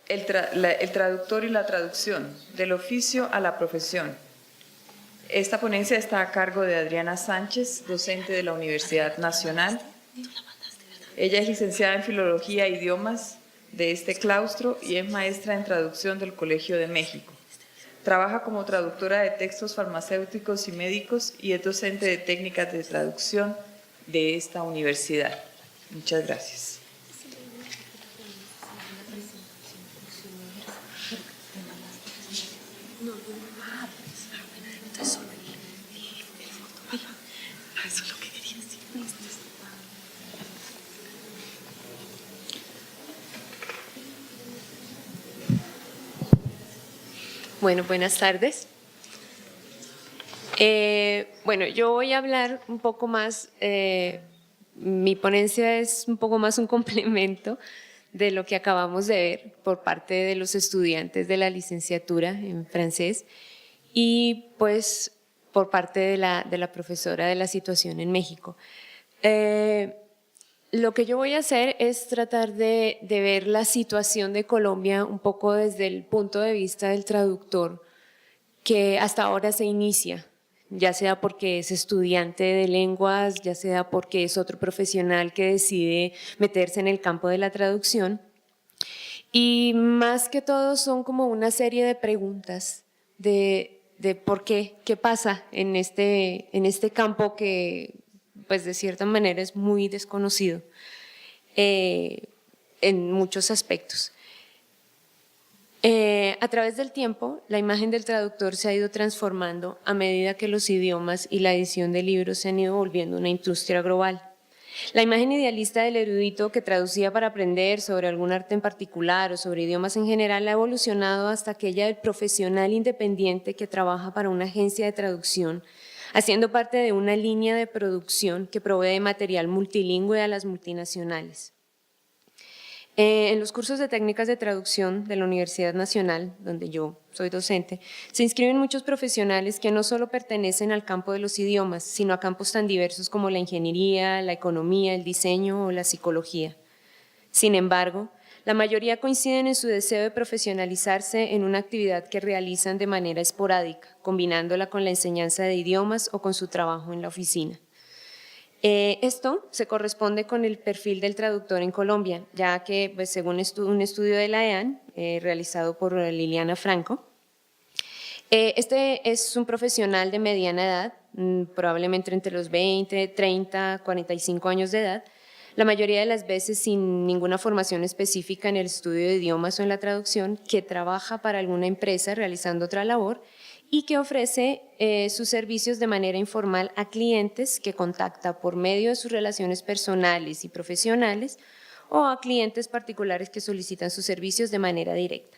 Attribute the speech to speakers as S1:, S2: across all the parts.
S1: el traductor y la traducción, del oficio a la profesión. Esta ponencia está a cargo de Adriana Sánchez, docente de la Universidad Nacional. Ella es licenciada en Filología e Idiomas de este claustro y es maestra en traducción del Colegio de México. Trabaja como traductora de textos farmacéuticos y médicos y es docente de técnicas de traducción de esta universidad. Muchas gracias.
S2: Bueno, buenas tardes. Bueno, yo voy a hablar un poco más, mi ponencia es un poco más un complemento de lo que acabamos de ver por parte de los estudiantes de la licenciatura en francés y pues por parte de la profesora de la situación en México. Lo que yo voy a hacer es tratar de ver la situación de Colombia un poco desde el punto de vista del traductor que hasta ahora se inicia, ya sea porque es estudiante de lenguas, ya sea porque es otro profesional que decide meterse en el campo de la traducción. Y más que todo son como una serie de preguntas de por qué pasa en este campo que pues de cierta manera es muy desconocido en muchos aspectos. A través del tiempo, la imagen del traductor se ha ido transformando a medida que los idiomas y la edición de libros se han ido volviendo una industria global. La imagen idealista del erudito que traducía para aprender sobre algún arte en particular o sobre idiomas en general ha evolucionado hasta aquella del profesional independiente que trabaja para una agencia de traducción, haciendo parte de una línea de producción que provee material multilingüe a las multinacionales. En los cursos de técnicas de traducción de la Universidad Nacional, donde yo soy docente, se inscriben muchos profesionales que no solo pertenecen al campo de los idiomas, sino a campos tan diversos como la ingeniería, la economía, el diseño o la psicología. Sin embargo, la mayoría coinciden en su deseo de profesionalizarse en una actividad que realizan de manera esporádica, combinándola con la enseñanza de idiomas o con su trabajo en la oficina. Esto se corresponde con el perfil del traductor en Colombia, ya que pues, según un estudio de la EAN realizado por Liliana Franco, este es un profesional de mediana edad, probablemente entre los 20, 30, 45 años de edad, la mayoría de las veces sin ninguna formación específica en el estudio de idiomas o en la traducción, que trabaja para alguna empresa realizando otra labor y que ofrece sus servicios de manera informal a clientes que contacta por medio de sus relaciones personales y profesionales o a clientes particulares que solicitan sus servicios de manera directa.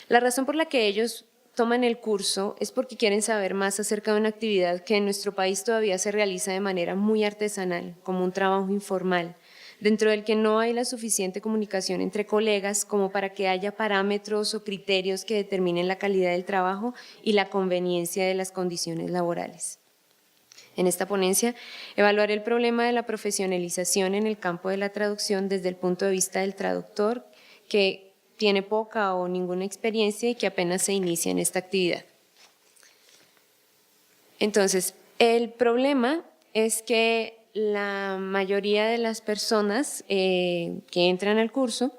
S2: La razón por la que ellos toman el curso es porque quieren saber más acerca de una actividad que en nuestro país todavía se realiza de manera muy artesanal, como un trabajo informal, dentro del que no hay la suficiente comunicación entre colegas como para que haya parámetros o criterios que determinen la calidad del trabajo y la conveniencia de las condiciones laborales. En esta ponencia evaluaré el problema de la profesionalización en el campo de la traducción desde el punto de vista del traductor que tiene poca o ninguna experiencia y que apenas se inicia en esta actividad. Entonces, el problema es que la mayoría de las personas que entran al curso,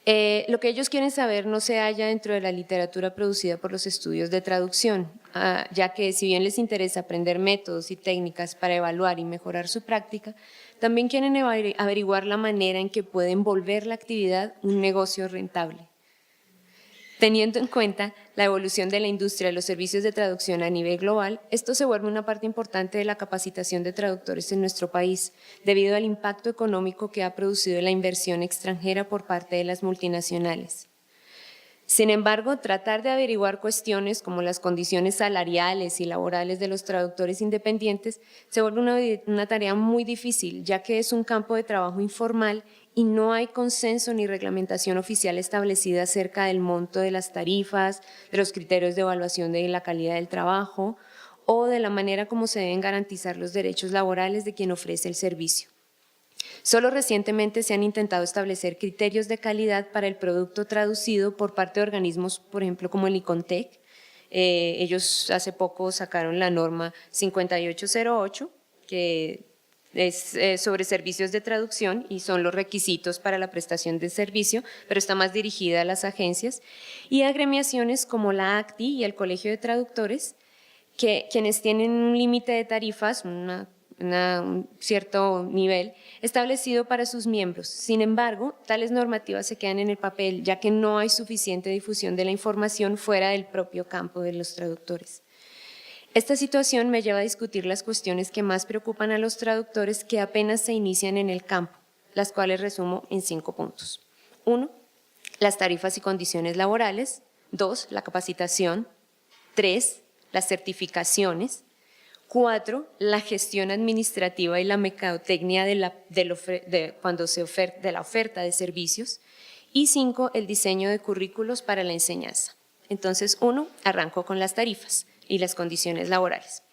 S2: lo que ellos quieren saber no se halla dentro de la literatura producida por los estudios de traducción, ya que si bien les interesa aprender métodos y técnicas para evaluar y mejorar su práctica, también quieren averiguar la manera en que pueden volver la actividad un negocio rentable. Teniendo en cuenta la evolución de la industria de los servicios de traducción a nivel global, esto se vuelve una parte importante de la capacitación de traductores en nuestro país, debido al impacto económico que ha producido la inversión extranjera por parte de las multinacionales. Sin embargo, tratar de averiguar cuestiones como las condiciones salariales y laborales de los traductores independientes se vuelve una tarea muy difícil, ya que es un campo de trabajo informal y no hay consenso ni reglamentación oficial establecida acerca del monto de las tarifas, de los criterios de evaluación de la calidad del trabajo o de la manera como se deben garantizar los derechos laborales de quien ofrece el servicio. Solo recientemente se han intentado establecer criterios de calidad para el producto traducido por parte de organismos, por ejemplo, como el ICONTEC. Ellos hace poco sacaron la norma 5808, que es sobre servicios de traducción y son los requisitos para la prestación de servicio, pero está más dirigida a las agencias, y agremiaciones como la ACTI y el Colegio de Traductores, quienes tienen un límite de tarifas, un cierto nivel establecido para sus miembros. Sin embargo, tales normativas se quedan en el papel, ya que no hay suficiente difusión de la información fuera del propio campo de los traductores. Esta situación me lleva a discutir las cuestiones que más preocupan a los traductores que apenas se inician en el campo, las cuales resumo en 5 puntos. 1. Las tarifas y condiciones laborales. 2. La capacitación. 3. Las certificaciones. 4. La gestión administrativa y la mercadotecnia de la oferta de servicios. Y 5. El diseño de currículos para la enseñanza. Entonces, 1. Arranco con las tarifas y las condiciones laborales.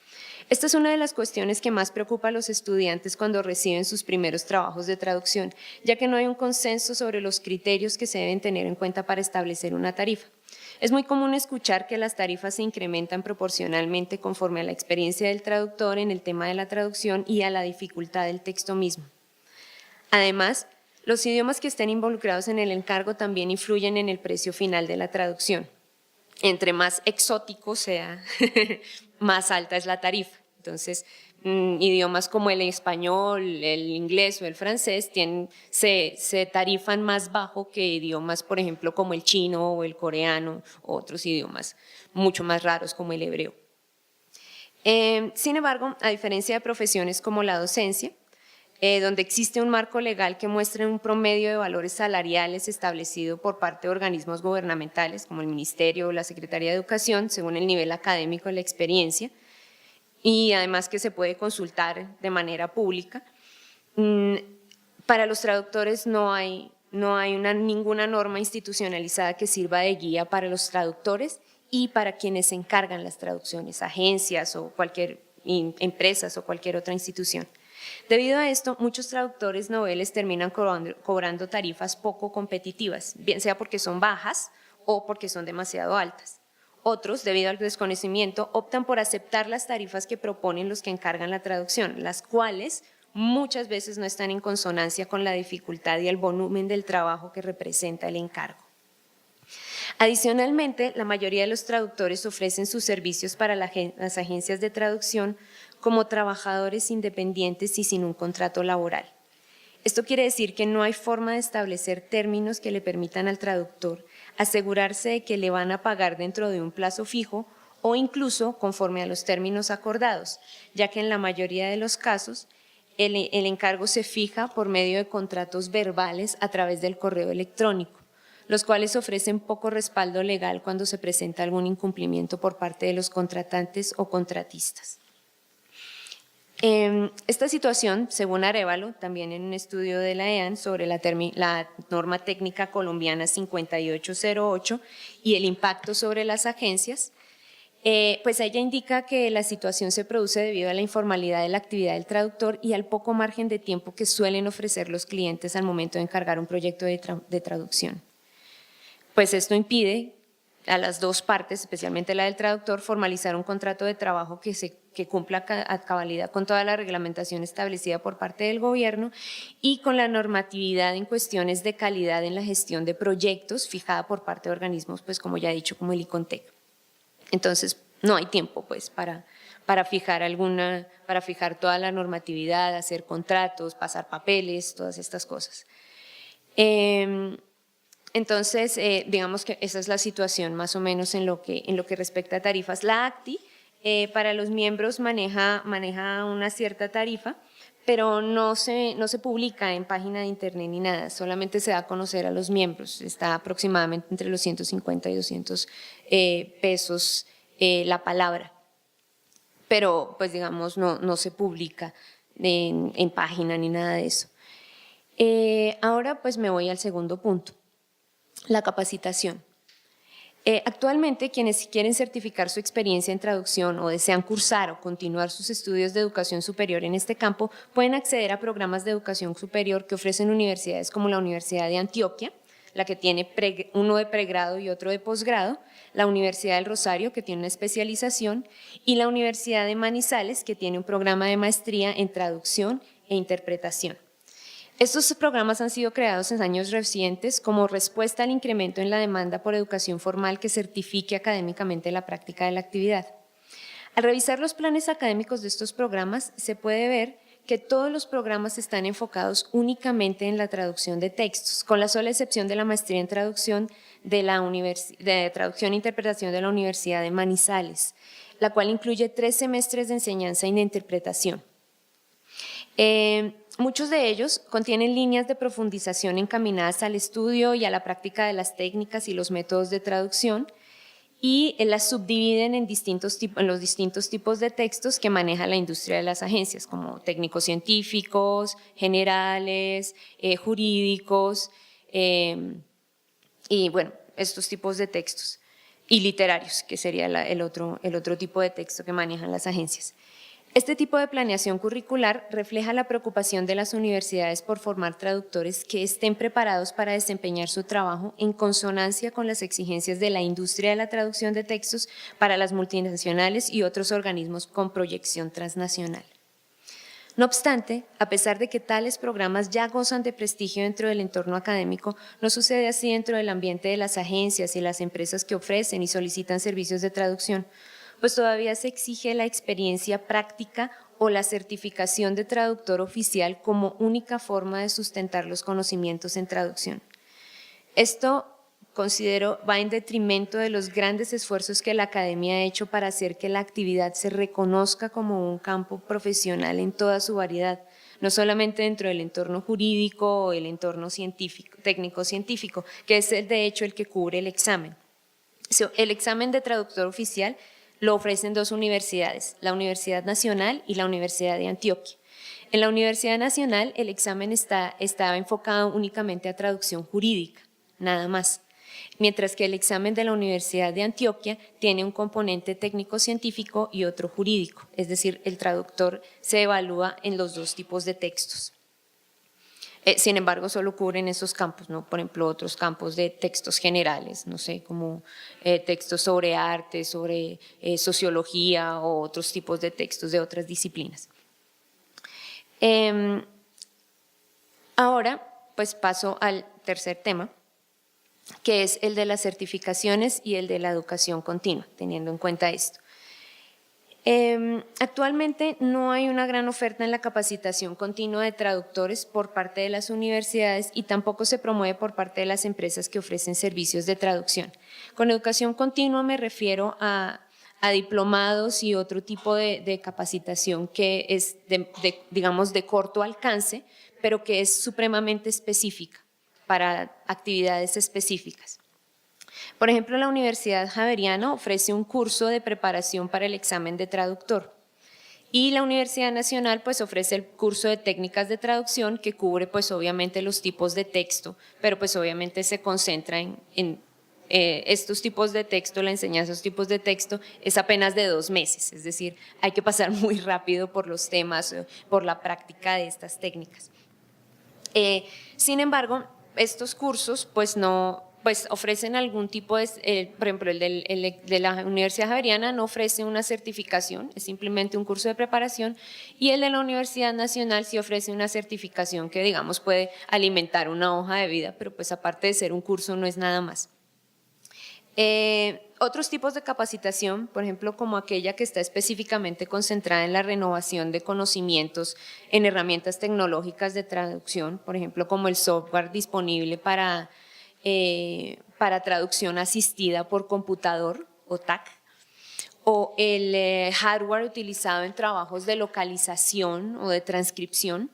S2: Esta es una de las cuestiones que más preocupa a los estudiantes cuando reciben sus primeros trabajos de traducción, ya que no hay un consenso sobre los criterios que se deben tener en cuenta para establecer una tarifa. Es muy común escuchar que las tarifas se incrementan proporcionalmente conforme a la experiencia del traductor en el tema de la traducción y a la dificultad del texto mismo. Además, los idiomas que estén involucrados en el encargo también influyen en el precio final de la traducción. Entre más exótico sea, más alta es la tarifa. Entonces, idiomas como el español, el inglés o el francés se tarifan más bajo que idiomas, por ejemplo, como el chino o el coreano, o otros idiomas mucho más raros como el hebreo. Sin embargo, a diferencia de profesiones como la docencia, donde existe un marco legal que muestre un promedio de valores salariales establecido por parte de organismos gubernamentales como el Ministerio o la Secretaría de Educación, según el nivel académico y la experiencia, y además que se puede consultar de manera pública. Para los traductores no hay ninguna norma institucionalizada que sirva de guía para los traductores y para quienes se encargan las traducciones, agencias o empresas o cualquier otra institución. Debido a esto, muchos traductores noveles terminan cobrando tarifas poco competitivas, bien sea porque son bajas o porque son demasiado altas. Otros, debido al desconocimiento, optan por aceptar las tarifas que proponen los que encargan la traducción, las cuales muchas veces no están en consonancia con la dificultad y el volumen del trabajo que representa el encargo. Adicionalmente, la mayoría de los traductores ofrecen sus servicios para las agencias de traducción como trabajadores independientes y sin un contrato laboral. Esto quiere decir que no hay forma de establecer términos que le permitan al traductor asegurarse de que le van a pagar dentro de un plazo fijo o incluso conforme a los términos acordados, ya que en la mayoría de los casos el encargo se fija por medio de contratos verbales a través del correo electrónico, los cuales ofrecen poco respaldo legal cuando se presenta algún incumplimiento por parte de los contratantes o contratistas. Esta situación, según Arévalo, también en un estudio de la EAN sobre la norma técnica colombiana 5808 y el impacto sobre las agencias, pues ella indica que la situación se produce debido a la informalidad de la actividad del traductor y al poco margen de tiempo que suelen ofrecer los clientes al momento de encargar un proyecto de traducción. Pues esto impide a las dos partes, especialmente la del traductor, formalizar un contrato de trabajo que cumpla a cabalidad con toda la reglamentación establecida por parte del gobierno y con la normatividad en cuestiones de calidad en la gestión de proyectos fijada por parte de organismos, pues como ya he dicho, como el ICONTEC. Entonces, no hay tiempo pues para fijar toda la normatividad, hacer contratos, pasar papeles, todas estas cosas. Entonces, digamos que esa es la situación más o menos en lo que respecta a tarifas. La ACTI para los miembros maneja una cierta tarifa, pero no se publica en página de internet ni nada, solamente se da a conocer a los miembros, está aproximadamente entre los 150 y 200 pesos la palabra, pero pues digamos no se publica en página ni nada de eso. Ahora pues me voy al segundo punto. La capacitación. Actualmente, quienes quieren certificar su experiencia en traducción o desean cursar o continuar sus estudios de educación superior en este campo, pueden acceder a programas de educación superior que ofrecen universidades como la Universidad de Antioquia, la que tiene uno de pregrado y otro de posgrado, la Universidad del Rosario, que tiene una especialización, y la Universidad de Manizales, que tiene un programa de maestría en traducción e interpretación. Estos programas han sido creados en años recientes como respuesta al incremento en la demanda por educación formal que certifique académicamente la práctica de la actividad. Al revisar los planes académicos de estos programas, se puede ver que todos los programas están enfocados únicamente en la traducción de textos, con la sola excepción de la maestría en traducción de traducción e interpretación de la Universidad de Manizales, la cual incluye 3 semestres de enseñanza y de interpretación. Muchos de ellos contienen líneas de profundización encaminadas al estudio y a la práctica de las técnicas y los métodos de traducción y las subdividen en los distintos tipos de textos que maneja la industria de las agencias, como técnicos científicos, generales, jurídicos y bueno, estos tipos de textos y literarios, que sería el otro tipo de texto que manejan las agencias. Este tipo de planeación curricular refleja la preocupación de las universidades por formar traductores que estén preparados para desempeñar su trabajo en consonancia con las exigencias de la industria de la traducción de textos para las multinacionales y otros organismos con proyección transnacional. No obstante, a pesar de que tales programas ya gozan de prestigio dentro del entorno académico, no sucede así dentro del ambiente de las agencias y las empresas que ofrecen y solicitan servicios de traducción, pues todavía se exige la experiencia práctica o la certificación de traductor oficial como única forma de sustentar los conocimientos en traducción. Esto, considero, va en detrimento de los grandes esfuerzos que la academia ha hecho para hacer que la actividad se reconozca como un campo profesional en toda su variedad, no solamente dentro del entorno jurídico o el entorno científico, técnico-científico, que es de hecho el que cubre el examen. El examen de traductor oficial lo ofrecen 2 universidades, la Universidad Nacional y la Universidad de Antioquia. En la Universidad Nacional el examen está enfocado únicamente a traducción jurídica, nada más, mientras que el examen de la Universidad de Antioquia tiene un componente técnico-científico y otro jurídico, es decir, el traductor se evalúa en los 2 tipos de textos. Sin embargo, solo cubren esos campos, ¿no? Por ejemplo, otros campos de textos generales, no sé, como textos sobre arte, sobre sociología o otros tipos de textos de otras disciplinas. Ahora, pues paso al tercer tema, que es el de las certificaciones y el de la educación continua, teniendo en cuenta esto. Actualmente no hay una gran oferta en la capacitación continua de traductores por parte de las universidades y tampoco se promueve por parte de las empresas que ofrecen servicios de traducción. Con educación continua me refiero a diplomados y otro tipo de capacitación que es, digamos, de corto alcance, pero que es supremamente específica para actividades específicas. Por ejemplo, la Universidad Javeriana ofrece un curso de preparación para el examen de traductor y la Universidad Nacional pues ofrece el curso de técnicas de traducción que cubre pues obviamente los tipos de texto, pero pues obviamente se concentra en estos tipos de texto, la enseñanza de estos tipos de texto es apenas de 2 meses, es decir, hay que pasar muy rápido por los temas, por la práctica de estas técnicas. Sin embargo, estos cursos pues ofrecen algún tipo de, por ejemplo, el de la Universidad Javeriana no ofrece una certificación, es simplemente un curso de preparación, y el de la Universidad Nacional sí ofrece una certificación que, digamos, puede alimentar una hoja de vida, pero pues aparte de ser un curso no es nada más. Otros tipos de capacitación, por ejemplo, como aquella que está específicamente concentrada en la renovación de conocimientos en herramientas tecnológicas de traducción, por ejemplo, como el software disponible para traducción asistida por computador o TAC, o el hardware utilizado en trabajos de localización o de transcripción.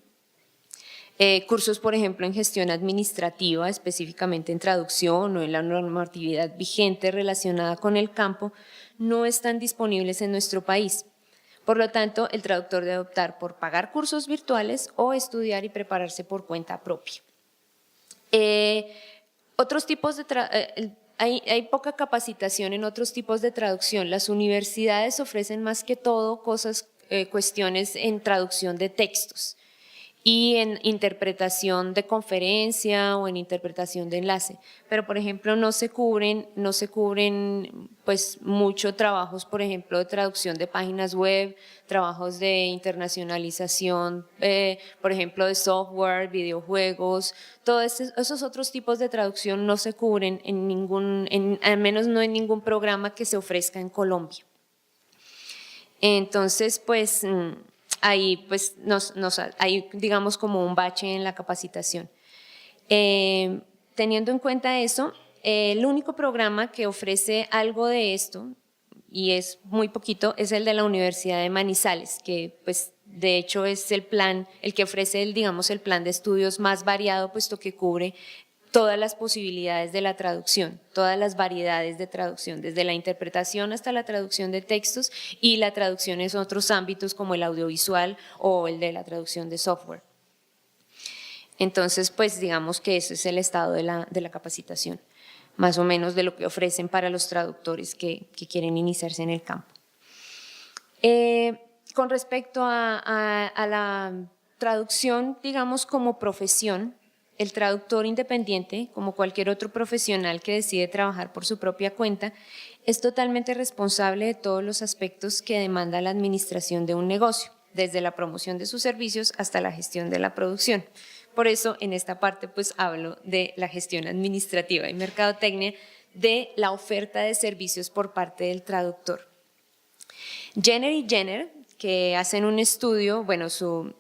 S2: Cursos, por ejemplo, en gestión administrativa, específicamente en traducción o en la normatividad vigente relacionada con el campo, no están disponibles en nuestro país. Por lo tanto, el traductor debe optar por pagar cursos virtuales o estudiar y prepararse por cuenta propia. Otros tipos hay poca capacitación en otros tipos de traducción. Las universidades ofrecen más que todo cuestiones en traducción de textos y en interpretación de conferencia o en interpretación de enlace, pero por ejemplo no se cubren pues mucho trabajos, por ejemplo, de traducción de páginas web, trabajos de internacionalización, por ejemplo, de software, videojuegos, todos esos otros tipos de traducción no se cubren al menos no en ningún programa que se ofrezca en Colombia. Entonces, pues ahí pues hay digamos como un bache en la capacitación. Teniendo en cuenta eso, el único programa que ofrece algo de esto, y es muy poquito, es el de la Universidad de Manizales, que pues de hecho es el que ofrece digamos el plan de estudios más variado, puesto que cubre todas las posibilidades de la traducción, todas las variedades de traducción, desde la interpretación hasta la traducción de textos y la traducción en otros ámbitos como el audiovisual o el de la traducción de software. Entonces, pues digamos que eso es el estado de la capacitación, más o menos de lo que ofrecen para los traductores que quieren iniciarse en el campo. Con respecto a la traducción, digamos como profesión, el traductor independiente, como cualquier otro profesional que decide trabajar por su propia cuenta, es totalmente responsable de todos los aspectos que demanda la administración de un negocio, desde la promoción de sus servicios hasta la gestión de la producción. Por eso, en esta parte, pues hablo de la gestión administrativa y mercadotecnia de la oferta de servicios por parte del traductor. Jenner y Jenner, que hacen un estudio, bueno, su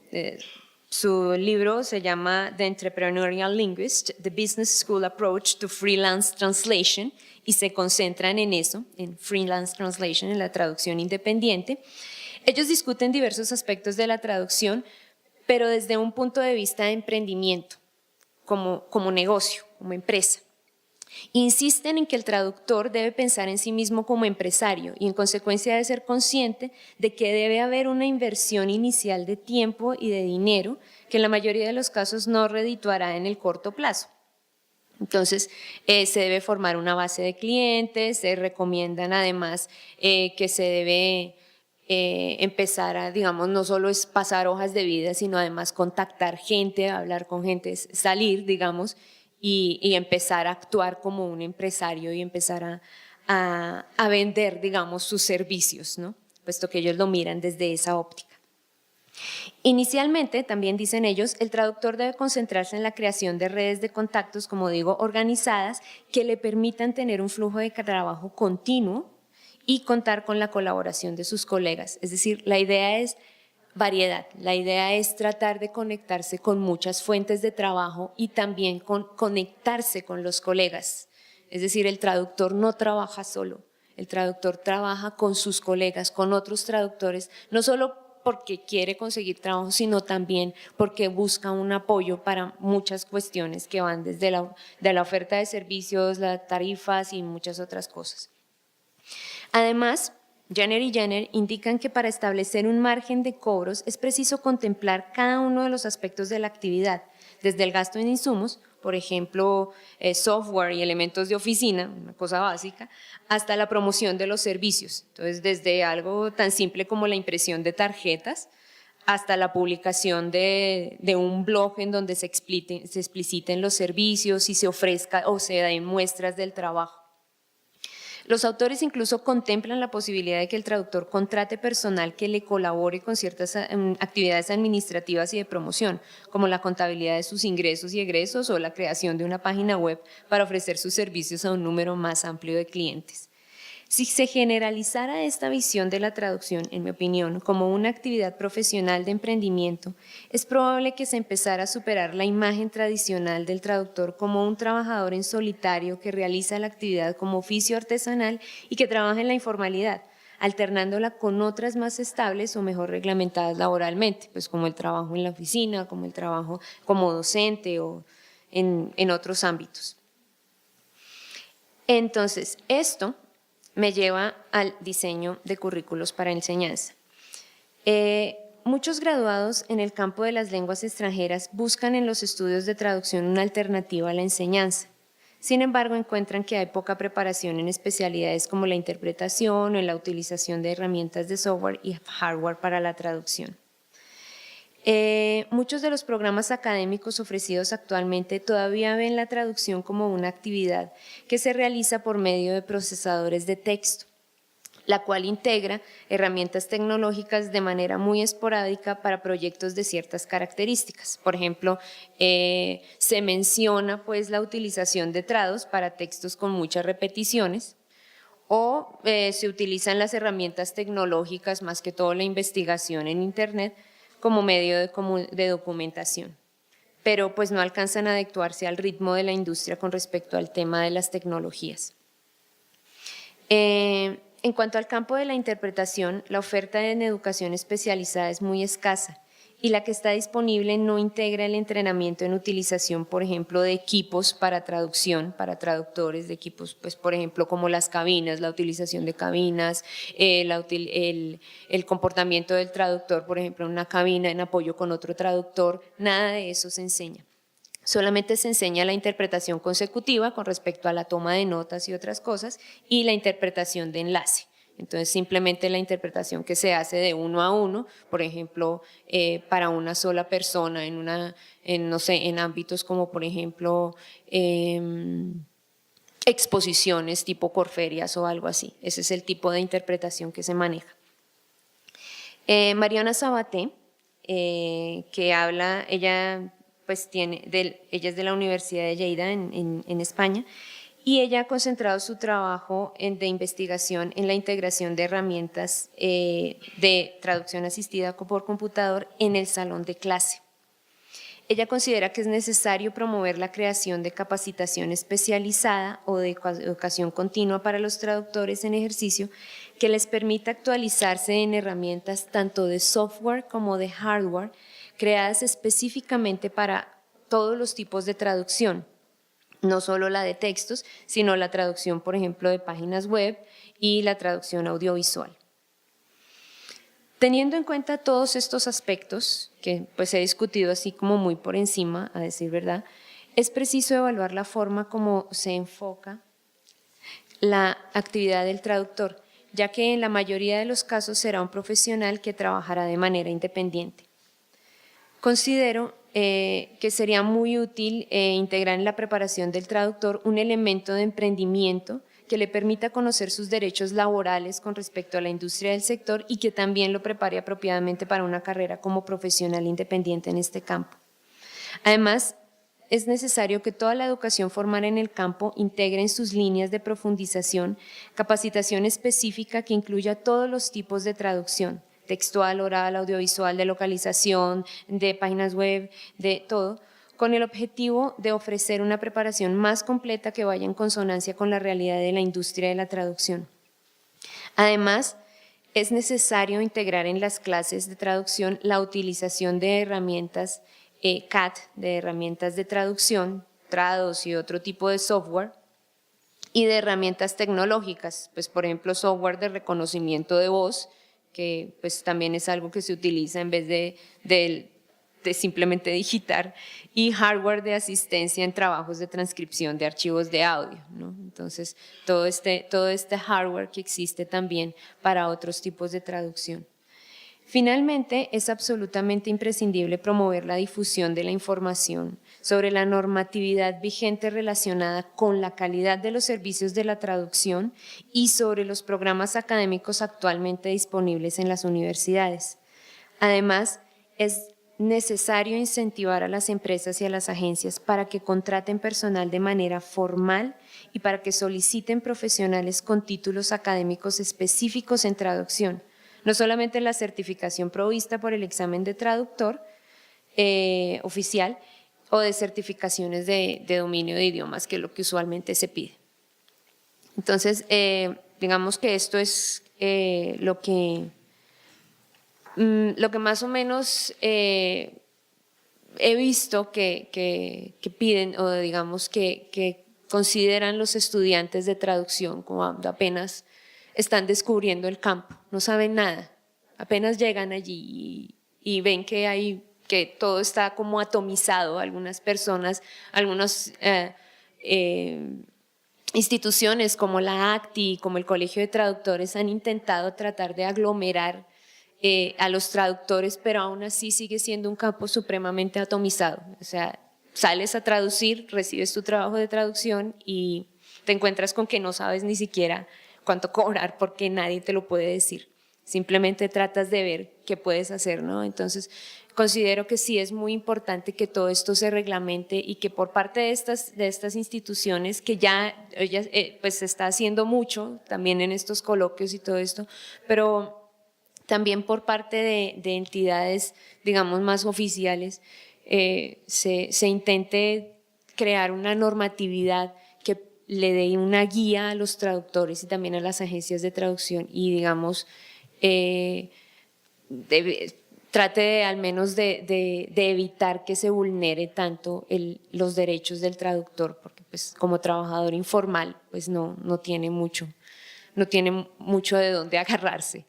S2: libro se llama The Entrepreneurial Linguist, The Business School Approach to Freelance Translation, y se concentran en eso, en Freelance Translation, en la traducción independiente. Ellos discuten diversos aspectos de la traducción, pero desde un punto de vista de emprendimiento, como negocio, como empresa. Insisten en que el traductor debe pensar en sí mismo como empresario y en consecuencia debe ser consciente de que debe haber una inversión inicial de tiempo y de dinero que en la mayoría de los casos no redituará en el corto plazo. Entonces, se debe formar una base de clientes, se recomiendan además que se debe empezar a, digamos, no solo es pasar hojas de vida, sino además contactar gente, hablar con gente, salir, digamos, y empezar a actuar como un empresario y empezar a vender, digamos, sus servicios, ¿no? Puesto que ellos lo miran desde esa óptica. Inicialmente, también dicen ellos, el traductor debe concentrarse en la creación de redes de contactos, como digo, organizadas, que le permitan tener un flujo de trabajo continuo y contar con la colaboración de sus colegas. Es decir, la idea es variedad, la idea es tratar de conectarse con muchas fuentes de trabajo y también conectarse con los colegas. Es decir, el traductor no trabaja solo, el traductor trabaja con sus colegas, con otros traductores, no solo porque quiere conseguir trabajo, sino también porque busca un apoyo para muchas cuestiones que van desde la oferta de servicios, las tarifas y muchas otras cosas. Además, Jenner y Jenner indican que para establecer un margen de cobros es preciso contemplar cada uno de los aspectos de la actividad, desde el gasto en insumos, por ejemplo, software y elementos de oficina, una cosa básica, hasta la promoción de los servicios. Entonces, desde algo tan simple como la impresión de tarjetas hasta la publicación de un blog en donde se expliciten los servicios y se ofrezca o se den muestras del trabajo. Los autores incluso contemplan la posibilidad de que el traductor contrate personal que le colabore con ciertas actividades administrativas y de promoción, como la contabilidad de sus ingresos y egresos o la creación de una página web para ofrecer sus servicios a un número más amplio de clientes. Si se generalizara esta visión de la traducción, en mi opinión, como una actividad profesional de emprendimiento, es probable que se empezara a superar la imagen tradicional del traductor como un trabajador en solitario que realiza la actividad como oficio artesanal y que trabaja en la informalidad, alternándola con otras más estables o mejor reglamentadas laboralmente, pues como el trabajo en la oficina, como el trabajo como docente o en otros ámbitos. Entonces, esto me lleva al diseño de currículos para enseñanza. Muchos graduados en el campo de las lenguas extranjeras buscan en los estudios de traducción una alternativa a la enseñanza. Sin embargo, encuentran que hay poca preparación en especialidades como la interpretación o en la utilización de herramientas de software y hardware para la traducción. Muchos de los programas académicos ofrecidos actualmente todavía ven la traducción como una actividad que se realiza por medio de procesadores de texto, la cual integra herramientas tecnológicas de manera muy esporádica para proyectos de ciertas características. Por ejemplo, se menciona pues la utilización de trados para textos con muchas repeticiones, o se utilizan las herramientas tecnológicas, más que todo la investigación en Internet, como medio de documentación, pero pues no alcanzan a adecuarse al ritmo de la industria con respecto al tema de las tecnologías. En cuanto al campo de la interpretación, la oferta en educación especializada es muy escasa y la que está disponible no integra el entrenamiento en utilización, por ejemplo, de equipos para traducción, para traductores de equipos, pues por ejemplo, como las cabinas, la utilización de cabinas, el comportamiento del traductor, por ejemplo, en una cabina en apoyo con otro traductor, nada de eso se enseña. Solamente se enseña la interpretación consecutiva con respecto a la toma de notas y otras cosas y la interpretación de enlace. Entonces, simplemente la interpretación que se hace de uno a uno, por ejemplo, para una sola persona no sé, en ámbitos como, por ejemplo, exposiciones tipo Corferias o algo así. Ese es el tipo de interpretación que se maneja. Mariana Sabaté, que habla, ella es de la Universidad de Lleida en España, y ella ha concentrado su trabajo de investigación en la integración de herramientas de traducción asistida por computador en el salón de clase. Ella considera que es necesario promover la creación de capacitación especializada o de educación continua para los traductores en ejercicio que les permita actualizarse en herramientas tanto de software como de hardware creadas específicamente para todos los tipos de traducción, no solo la de textos, sino la traducción, por ejemplo, de páginas web y la traducción audiovisual. Teniendo en cuenta todos estos aspectos, que pues he discutido así como muy por encima, a decir verdad, es preciso evaluar la forma como se enfoca la actividad del traductor, ya que en la mayoría de los casos será un profesional que trabajará de manera independiente. Considero que sería muy útil integrar en la preparación del traductor un elemento de emprendimiento que le permita conocer sus derechos laborales con respecto a la industria del sector y que también lo prepare apropiadamente para una carrera como profesional independiente en este campo. Además, es necesario que toda la educación formal en el campo integre en sus líneas de profundización capacitación específica que incluya todos los tipos de traducción, textual, oral, audiovisual, de localización, de páginas web, de todo, con el objetivo de ofrecer una preparación más completa que vaya en consonancia con la realidad de la industria de la traducción. Además, es necesario integrar en las clases de traducción la utilización de herramientas CAT, de herramientas de traducción, Trados y otro tipo de software, y de herramientas tecnológicas, pues por ejemplo software de reconocimiento de voz, que pues también es algo que se utiliza en vez de simplemente digitar, y hardware de asistencia en trabajos de transcripción de archivos de audio, ¿no? Entonces, todo este hardware que existe también para otros tipos de traducción. Finalmente, es absolutamente imprescindible promover la difusión de la información sobre la normatividad vigente relacionada con la calidad de los servicios de la traducción y sobre los programas académicos actualmente disponibles en las universidades. Además, es necesario incentivar a las empresas y a las agencias para que contraten personal de manera formal y para que soliciten profesionales con títulos académicos específicos en traducción, no solamente la certificación provista por el examen de traductor oficial o de certificaciones de dominio de idiomas, que es lo que usualmente se pide. Entonces, digamos que esto es lo que más o menos he visto que piden, o digamos que consideran los estudiantes de traducción como apenas están descubriendo el campo, no saben nada, apenas llegan allí y ven que todo está como atomizado, algunas personas, algunos instituciones como la ACTI, como el Colegio de Traductores han intentado tratar de aglomerar a los traductores, pero aún así sigue siendo un campo supremamente atomizado. O sea, sales a traducir, recibes tu trabajo de traducción y te encuentras con que no sabes ni siquiera cuánto cobrar porque nadie te lo puede decir. Simplemente tratas de ver qué puedes hacer, ¿no? Entonces, considero que sí es muy importante que todo esto se reglamente y que por parte de estas instituciones, que ya pues se está haciendo mucho también en estos coloquios y todo esto, pero también por parte de entidades, digamos, más oficiales, se intente crear una normatividad que le dé una guía a los traductores y también a las agencias de traducción y, digamos, trate al menos de evitar que se vulnere tanto los derechos del traductor, porque pues como trabajador informal pues no tiene mucho de dónde agarrarse.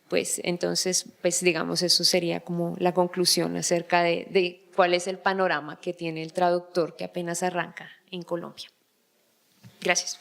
S2: Pues entonces, pues digamos, eso sería como la conclusión acerca de cuál es el panorama que tiene el traductor que apenas arranca en Colombia. Gracias.